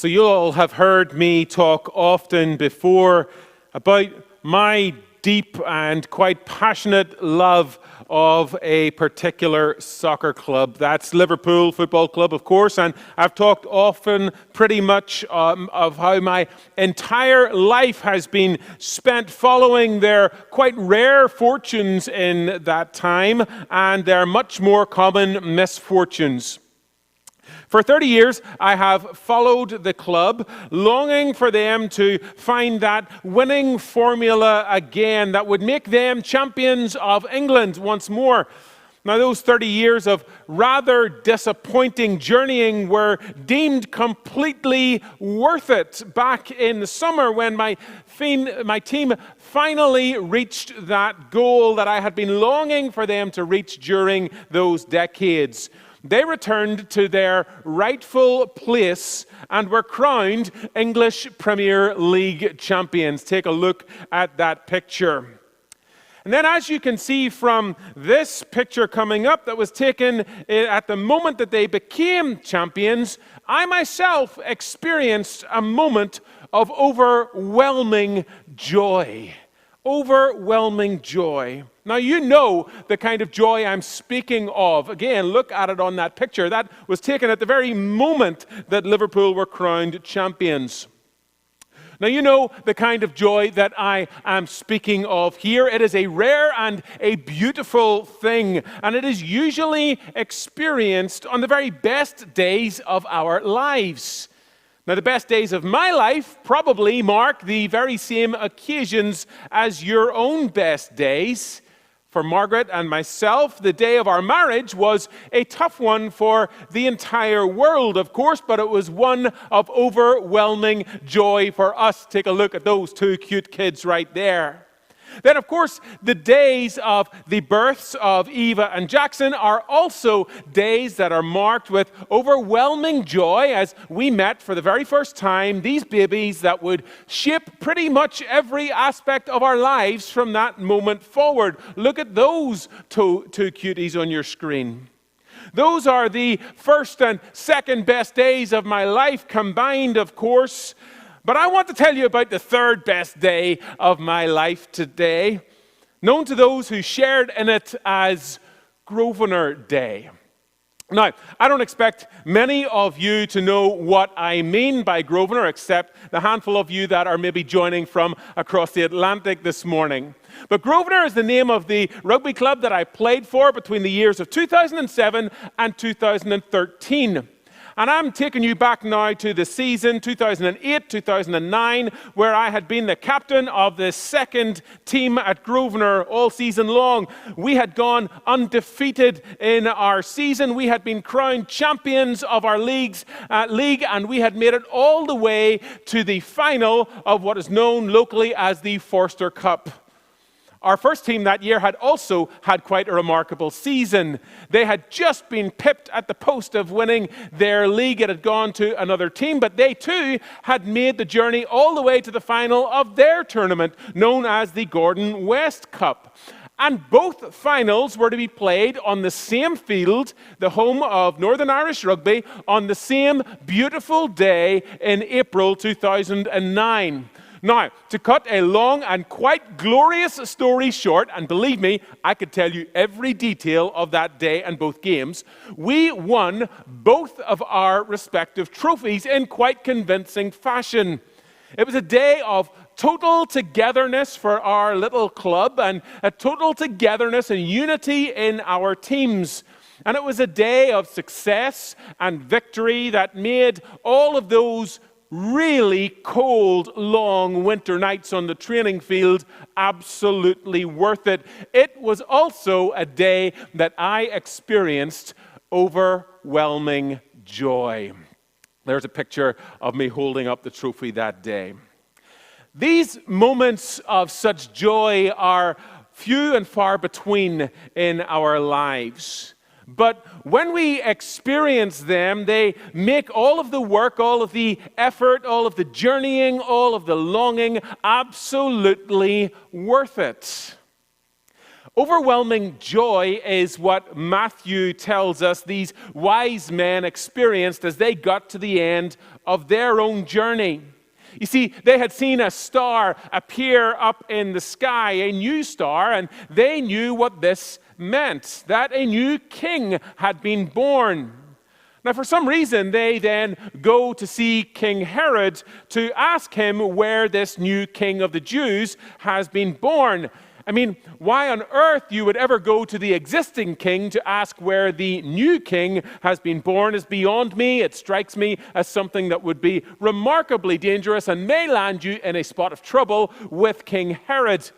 So you all have heard me talk often before about my deep and quite passionate love of a particular soccer club. That's Liverpool Football Club, of course, and I've talked often pretty much of how my entire life has been spent following their quite rare fortunes in that time and their much more common misfortunes. For 30 years, I have followed the club, longing for them to find that winning formula again that would make them champions of England once more. Now, those 30 years of rather disappointing journeying were deemed completely worth it back in the summer when my team finally reached that goal that I had been longing for them to reach during those decades. They returned to their rightful place and were crowned English Premier League champions. Take a look at that picture. And then, as you can see from this picture coming up that was taken at the moment that they became champions, I myself experienced a moment of overwhelming joy. Overwhelming joy. Now, you know the kind of joy I'm speaking of. Again, look at it on that picture. That was taken at the very moment that Liverpool were crowned champions. Now, you know the kind of joy that I am speaking of here. It is a rare and a beautiful thing, and it is usually experienced on the very best days of our lives. Now, the best days of my life probably mark the very same occasions as your own best days. For Margaret and myself, the day of our marriage was a tough one for the entire world, of course, but it was one of overwhelming joy for us. Take a look at those two cute kids right there. Then, of course, the days of the births of Eva and Jackson are also days that are marked with overwhelming joy as we met for the very first time these babies that would shape pretty much every aspect of our lives from that moment forward. Look at those two cuties on your screen. Those are the first and second best days of my life combined, of course. But I want to tell you about the third best day of my life today, known to those who shared in it as Grosvenor Day. Now, I don't expect many of you to know what I mean by Grosvenor, except the handful of you that are maybe joining from across the Atlantic this morning. But Grosvenor is the name of the rugby club that I played for between the years of 2007 and 2013. And I'm taking you back now to the season 2008-2009, where I had been the captain of the second team at Grosvenor all season long. We had gone undefeated in our season. We had been crowned champions of our league, and we had made it all the way to the final of what is known locally as the Forster Cup. Our first team that year had also had quite a remarkable season. They had just been pipped at the post of winning their league. It had gone to another team, but they too had made the journey all the way to the final of their tournament, known as the Gordon West Cup. And both finals were to be played on the same field, the home of Northern Irish Rugby, on the same beautiful day in April 2009. Now, to cut a long and quite glorious story short, and believe me, I could tell you every detail of that day and both games, we won both of our respective trophies in quite convincing fashion. It was a day of total togetherness for our little club and a total togetherness and unity in our teams. And it was a day of success and victory that made all of those really cold, long winter nights on the training field absolutely worth it. It was also a day that I experienced overwhelming joy. There's a picture of me holding up the trophy that day. These moments of such joy are few and far between in our lives. But when we experience them, they make all of the work, all of the effort, all of the journeying, all of the longing absolutely worth it. Overwhelming joy is what Matthew tells us these wise men experienced as they got to the end of their own journey. You see, they had seen a star appear up in the sky, a new star, and they knew what this meant, that a new king had been born. Now, for some reason, they then go to see King Herod to ask him where this new king of the Jews has been born. I mean, why on earth you would ever go to the existing king to ask where the new king has been born is beyond me. It strikes me as something that would be remarkably dangerous and may land you in a spot of trouble with King Herod.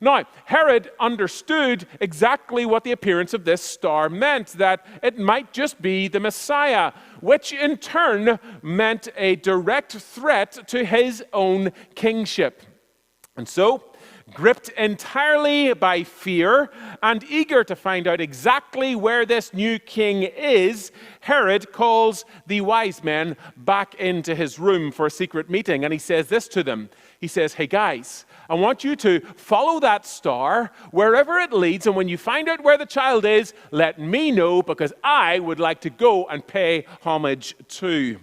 Now, Herod understood exactly what the appearance of this star meant, that it might just be the Messiah, which in turn meant a direct threat to his own kingship. And so, gripped entirely by fear and eager to find out exactly where this new king is, Herod calls the wise men back into his room for a secret meeting, and he says this to them. He says, "Hey guys, I want you to follow that star wherever it leads, and when you find out where the child is, let me know, because I would like to go and pay homage too."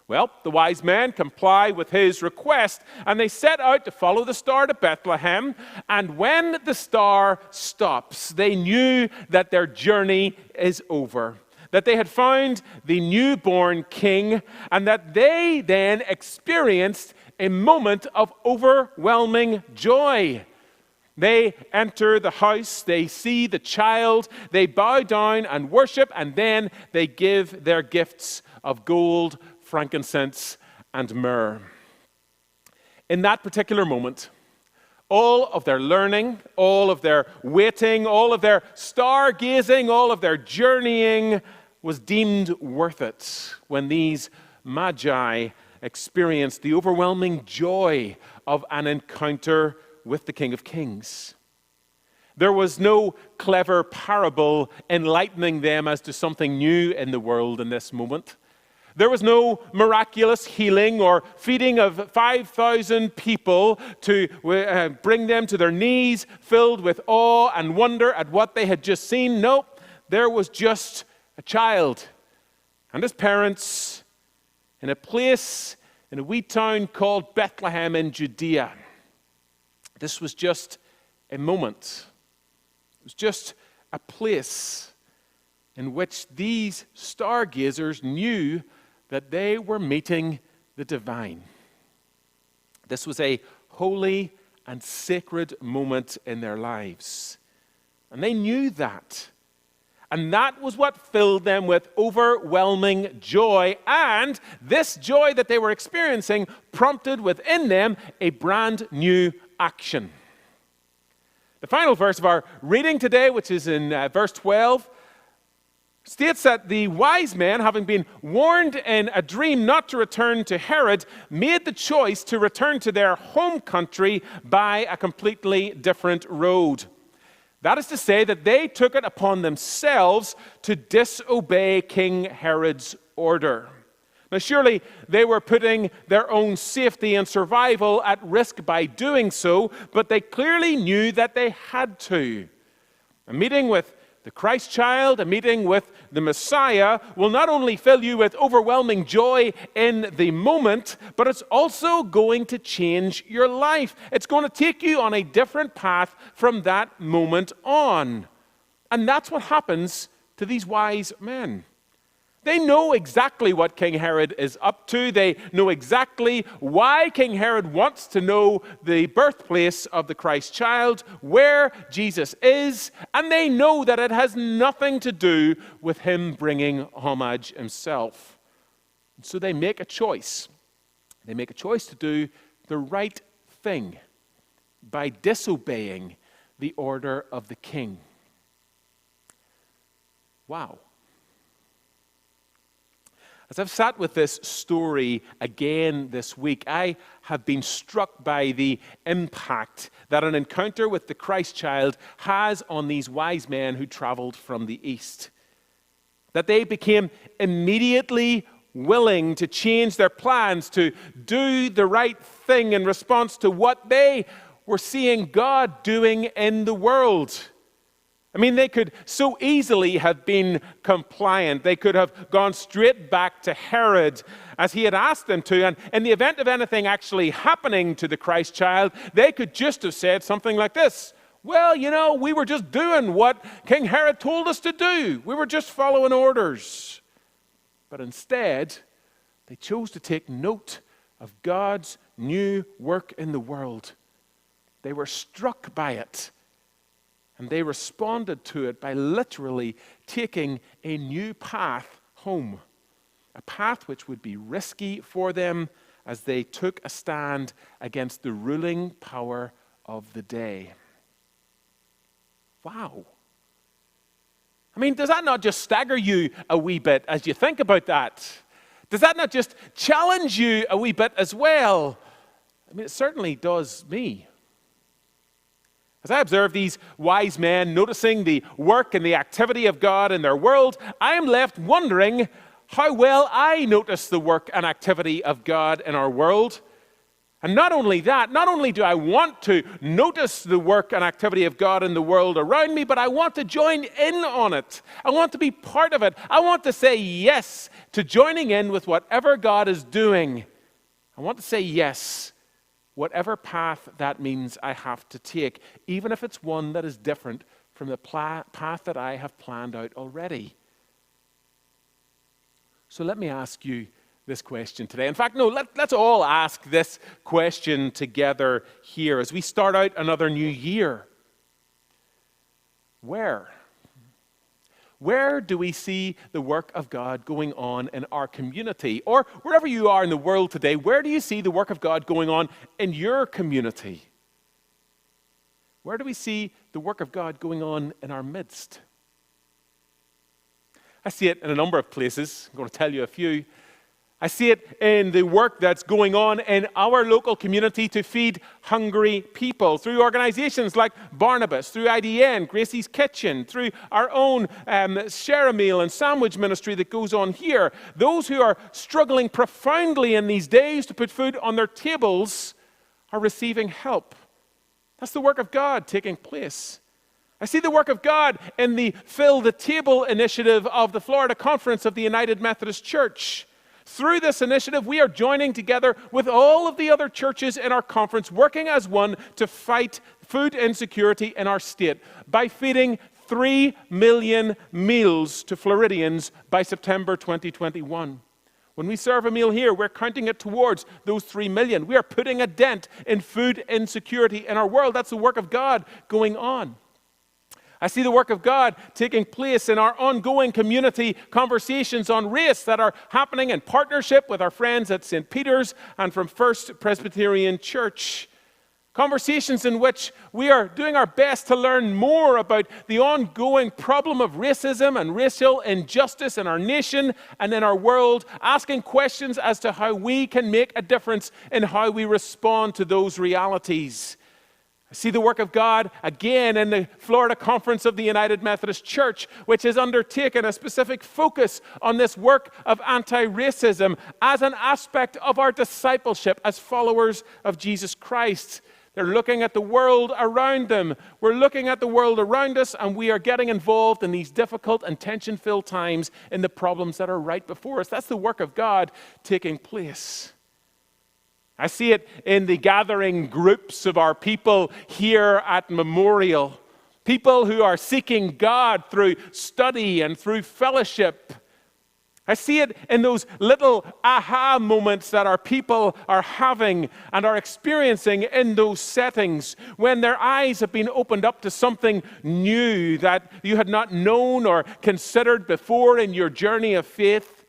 Well, the wise men comply with his request, and they set out to follow the star to Bethlehem. And when the star stops, they knew that their journey is over, that they had found the newborn king, and that they then experienced a moment of overwhelming joy. They enter the house, they see the child, they bow down and worship, and then they give their gifts of gold, frankincense, and myrrh. In that particular moment, all of their learning, all of their waiting, all of their stargazing, all of their journeying was deemed worth it when these magi experienced the overwhelming joy of an encounter with the King of Kings. There was no clever parable enlightening them as to something new in the world in this moment. There was no miraculous healing or feeding of 5,000 people to bring them to their knees filled with awe and wonder at what they had just seen. Nope, there was just a child and his parents in a place in a wee town called Bethlehem in Judea. This was just a moment. It was just a place in which these stargazers knew that they were meeting the divine. This was a holy and sacred moment in their lives. And they knew that. And that was what filled them with overwhelming joy. And this joy that they were experiencing prompted within them a brand new action. The final verse of our reading today, which is in verse 12, states that the wise men, having been warned in a dream not to return to Herod, made the choice to return to their home country by a completely different road. That is to say that they took it upon themselves to disobey King Herod's order. Now, surely they were putting their own safety and survival at risk by doing so, but they clearly knew that they had to. A meeting with the Christ child, a meeting with the Messiah, will not only fill you with overwhelming joy in the moment, but it's also going to change your life. It's going to take you on a different path from that moment on. And that's what happens to these wise men. They know exactly what King Herod is up to. They know exactly why King Herod wants to know the birthplace of the Christ child, where Jesus is, and they know that it has nothing to do with him bringing homage himself. And so they make a choice. They make a choice to do the right thing by disobeying the order of the king. Wow. As I've sat with this story again this week, I have been struck by the impact that an encounter with the Christ child has on these wise men who traveled from the east. That they became immediately willing to change their plans, to do the right thing in response to what they were seeing God doing in the world. I mean, they could so easily have been compliant. They could have gone straight back to Herod as he had asked them to. And in the event of anything actually happening to the Christ child, they could just have said something like this. Well, we were just doing what King Herod told us to do. We were just following orders. But instead, they chose to take note of God's new work in the world. They were struck by it. And they responded to it by literally taking a new path home. A path which would be risky for them as they took a stand against the ruling power of the day. Wow. I mean, does that not just stagger you a wee bit as you think about that? Does that not just challenge you a wee bit as well? I mean, it certainly does me. As I observe these wise men noticing the work and the activity of God in their world, I am left wondering how well I notice the work and activity of God in our world. And not only that, not only do I want to notice the work and activity of God in the world around me, but I want to join in on it. I want to be part of it. I want to say yes to joining in with whatever God is doing. I want to say yes, whatever path that means I have to take, even if it's one that is different from the path that I have planned out already. So let me ask you this question today. In fact, no, let's all ask this question together here as we start out another new year. Where do we see the work of God going on in our community? Or wherever you are in the world today, where do you see the work of God going on in your community? Where do we see the work of God going on in our midst? I see it in a number of places. I'm going to tell you a few. I see it in the work that's going on in our local community to feed hungry people through organizations like Barnabas, through IDN, Gracie's Kitchen, through our own share a meal and sandwich ministry that goes on here. Those who are struggling profoundly in these days to put food on their tables are receiving help. That's the work of God taking place. I see the work of God in the Fill the Table initiative of the Florida Conference of the United Methodist Church. Through this initiative, we are joining together with all of the other churches in our conference, working as one to fight food insecurity in our state by feeding 3 million meals to Floridians by September 2021. When we serve a meal here, we're counting it towards those 3 million. We are putting a dent in food insecurity in our world. That's the work of God going on. I see the work of God taking place in our ongoing community conversations on race that are happening in partnership with our friends at St. Peter's and from First Presbyterian Church. Conversations in which we are doing our best to learn more about the ongoing problem of racism and racial injustice in our nation and in our world, asking questions as to how we can make a difference in how we respond to those realities. I see the work of God again in the Florida Conference of the United Methodist Church, which has undertaken a specific focus on this work of anti-racism as an aspect of our discipleship as followers of Jesus Christ. They're looking at the world around them. We're looking at the world around us, and we are getting involved in these difficult and tension-filled times in the problems that are right before us. That's the work of God taking place. I see it in the gathering groups of our people here at Memorial. People who are seeking God through study and through fellowship. I see it in those little aha moments that our people are having and are experiencing in those settings when their eyes have been opened up to something new that you had not known or considered before in your journey of faith.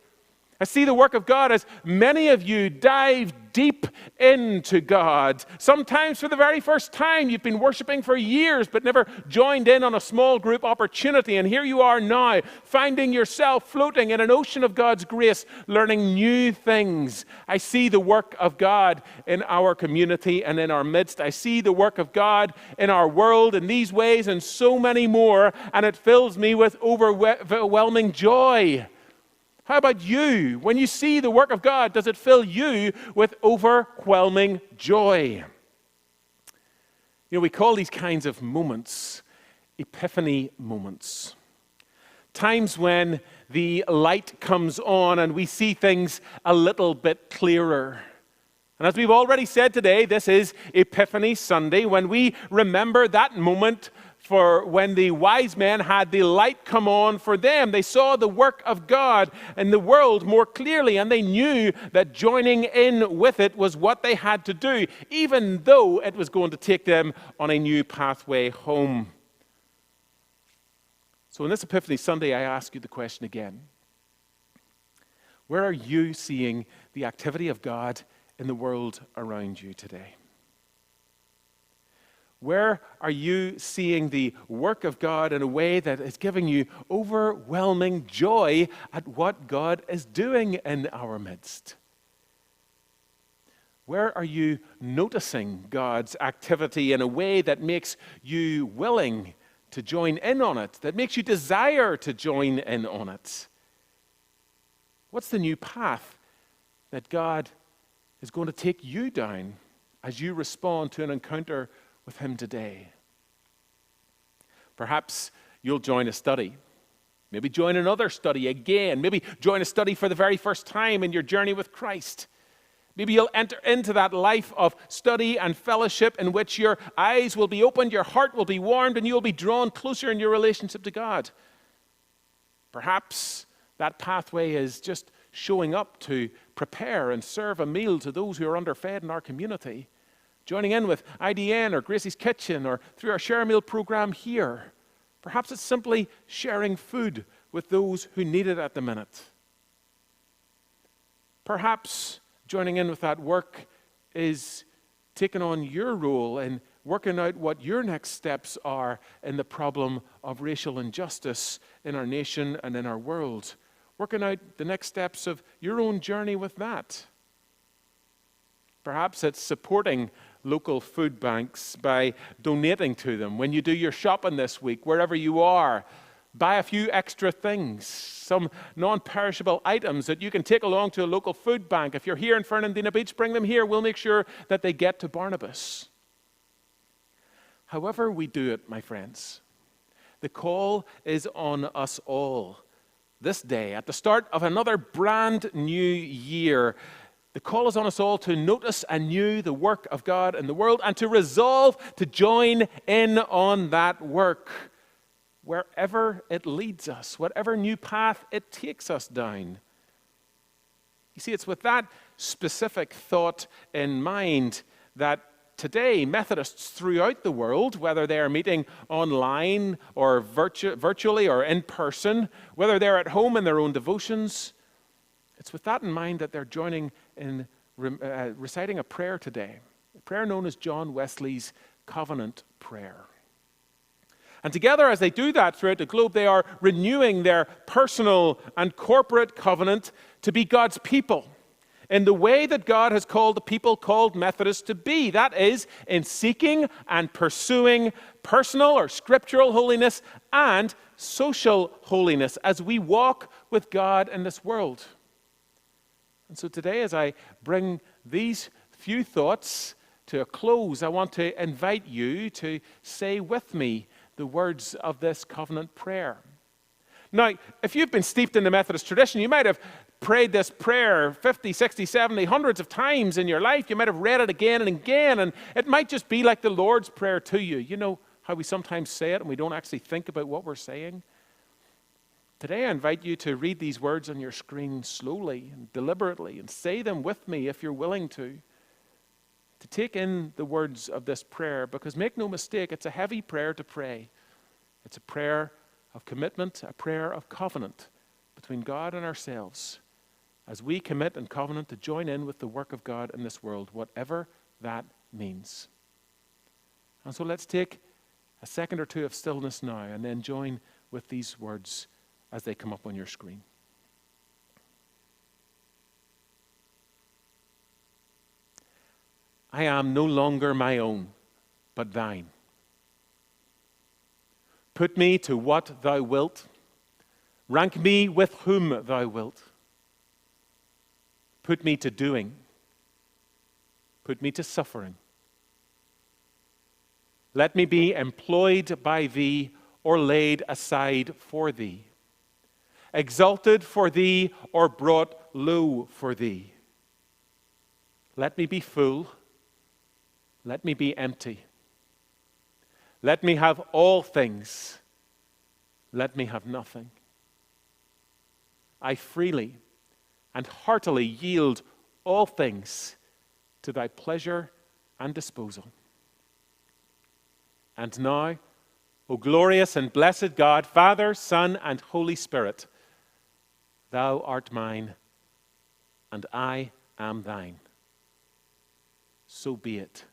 I see the work of God as many of you dive deep into God. Sometimes for the very first time, you've been worshiping for years but never joined in on a small group opportunity. And here you are now, finding yourself floating in an ocean of God's grace, learning new things. I see the work of God in our community and in our midst. I see the work of God in our world in these ways and so many more, and it fills me with overwhelming joy. How about you? When you see the work of God, does it fill you with overwhelming joy? We call these kinds of moments epiphany moments. Times when the light comes on and we see things a little bit clearer. And as we've already said today, this is Epiphany Sunday, when we remember that moment for when the wise men had the light come on for them. They saw the work of God in the world more clearly, and they knew that joining in with it was what they had to do, even though it was going to take them on a new pathway home. So on this Epiphany Sunday, I ask you the question again. Where are you seeing the activity of God in the world around you today? Where are you seeing the work of God in a way that is giving you overwhelming joy at what God is doing in our midst? Where are you noticing God's activity in a way that makes you willing to join in on it, that makes you desire to join in on it? What's the new path that God is going to take you down as you respond to an encounter with Him today? Perhaps you'll join a study. Maybe join another study again. Maybe join a study for the very first time in your journey with Christ. Maybe you'll enter into that life of study and fellowship in which your eyes will be opened, your heart will be warmed, and you'll be drawn closer in your relationship to God. Perhaps that pathway is just showing up to prepare and serve a meal to those who are underfed in our community. Joining in with IDN or Gracie's Kitchen or through our Share a Meal program here. Perhaps it's simply sharing food with those who need it at the minute. Perhaps joining in with that work is taking on your role in working out what your next steps are in the problem of racial injustice in our nation and in our world. Working out the next steps of your own journey with that. Perhaps it's supporting local food banks by donating to them. When you do your shopping this week, wherever you are, buy a few extra things, some non-perishable items that you can take along to a local food bank. If you're here in Fernandina Beach, bring them here. We'll make sure that they get to Barnabas. However we do it, my friends, the call is on us all. This day, at the start of another brand new year, the call is on us all to notice anew the work of God in the world and to resolve to join in on that work wherever it leads us, whatever new path it takes us down. You see, it's with that specific thought in mind that today, Methodists throughout the world, whether they are meeting online or virtually or in person, whether they're at home in their own devotions, it's with that in mind that they're joining in reciting a prayer today, a prayer known as John Wesley's Covenant Prayer. And together, as they do that throughout the globe, they are renewing their personal and corporate covenant to be God's people in the way that God has called the people called Methodists to be. That is, in seeking and pursuing personal or scriptural holiness and social holiness as we walk with God in this world. And so today, as I bring these few thoughts to a close, I want to invite you to say with me the words of this covenant prayer. Now, if you've been steeped in the Methodist tradition, you might have prayed this prayer 50, 60, 70, hundreds of times in your life. You might have read it again and again, and it might just be like the Lord's Prayer to you. You know how we sometimes say it and we don't actually think about what we're saying? Today I invite you to read these words on your screen slowly and deliberately and say them with me if you're willing to take in the words of this prayer, because make no mistake, it's a heavy prayer to pray. It's a prayer of commitment, a prayer of covenant between God and ourselves as we commit and covenant to join in with the work of God in this world, whatever that means. And so let's take a second or two of stillness now and then join with these words as they come up on your screen. I am no longer my own, but thine. Put me to what thou wilt. Rank me with whom thou wilt. Put me to doing. Put me to suffering. Let me be employed by thee or laid aside for thee, exalted for thee or brought low for thee. Let me be full. Let me be empty. Let me have all things. Let me have nothing. I freely and heartily yield all things to thy pleasure and disposal. And now, O glorious and blessed God, Father, Son, and Holy Spirit, thou art mine, and I am thine. So be it.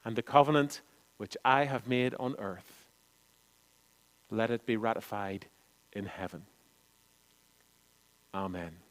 And the covenant which I have made on earth, let it be ratified in heaven. Amen.